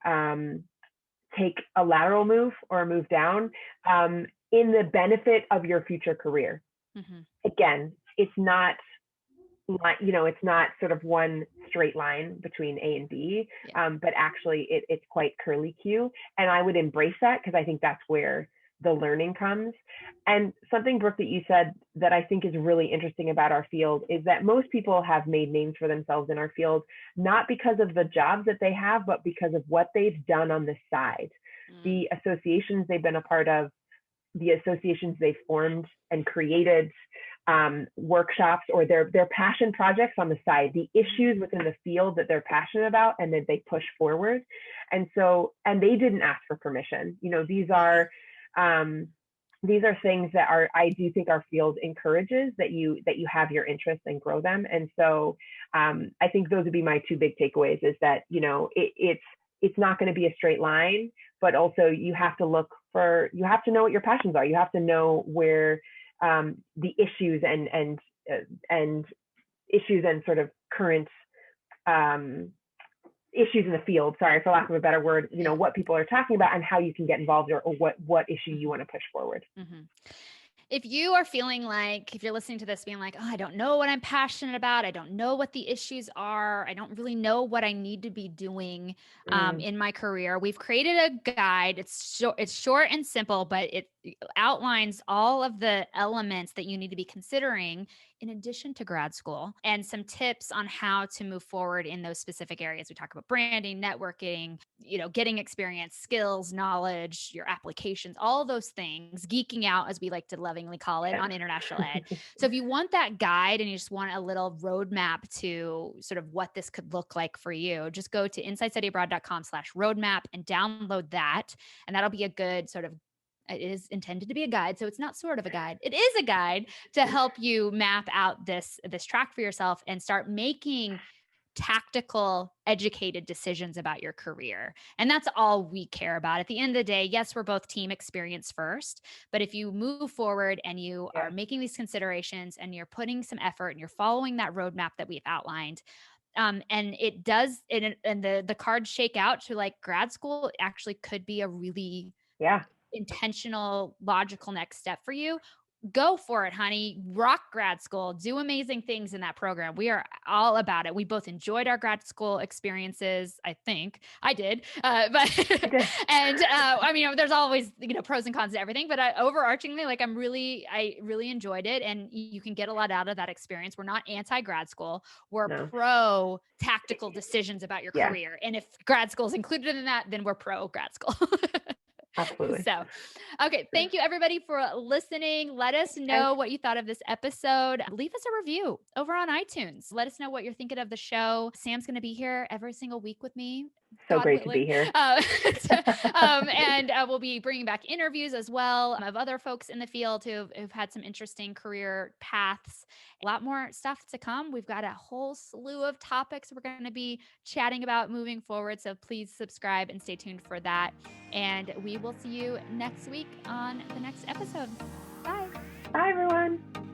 take a lateral move or a move down in the benefit of your future career. Mm-hmm. Again, it's not it's not sort of one straight line between A and B, but actually it's quite curlicue. And I would embrace that because I think that's where the learning comes. And something, Brooke, that you said that I think is really interesting about our field is that most people have made names for themselves in our field, not because of the jobs that they have, but because of what they've done on the side, the associations they've been a part of, the associations they've formed and created, workshops or their passion projects on the side, the issues within the field that they're passionate about and that they push forward. And they didn't ask for permission. These are things that I do think our field encourages that you have your interests and grow them. And so I think those would be my two big takeaways is that, it's not going to be a straight line, but also you have to know what your passions are. You have to know where the issues and issues and sort of current issues in the field, sorry, for lack of a better word, what people are talking about and how you can get involved or what issue you want to push forward. Mm-hmm. If you are feeling like, if you're listening to this being like, oh, I don't know what I'm passionate about, I don't know what the issues are, I don't really know what I need to be doing in my career, we've created a guide. It's short and simple, but it outlines all of the elements that you need to be considering in addition to grad school and some tips on how to move forward in those specific areas. We talk about branding, networking, getting experience, skills, knowledge, your applications, all those things, geeking out, as we like to lovingly call it, on international ed. So if you want that guide and you just want a little roadmap to sort of what this could look like for you, just go to insightstudyabroad.com/roadmap and download that. And that'll be a good sort of, it is intended to be a guide. So it's not sort of a guide. It is a guide to help you map out this track for yourself and start making tactical, educated decisions about your career. And that's all we care about. At the end of the day, yes, we're both team experience first, but if you move forward and you are making these considerations and you're putting some effort and you're following that roadmap that we've outlined, and it does, and the cards shake out to like grad school actually could be a really intentional, logical next step for you. Go for it, honey. Rock grad school. Do amazing things in that program. We are all about it. We both enjoyed our grad school experiences. I think I did. And I mean, there's always, pros and cons to everything, but overarchingly, like I really enjoyed it. And you can get a lot out of that experience. We're not anti-grad school. We're pro tactical decisions about your career. And if grad school is included in that, then we're pro grad school. Absolutely. So, okay. Thank you everybody for listening. Let us know what you thought of this episode. Leave us a review over on iTunes. Let us know what you're thinking of the show. Sam's going to be here every single week with me. So great to be here. And we'll be bringing back interviews as well of other folks in the field who've had some interesting career paths. A lot more stuff to come. We've got a whole slew of topics we're going to be chatting about moving forward. So please subscribe and stay tuned for that. And we will see you next week on the next episode. Bye. Bye, everyone.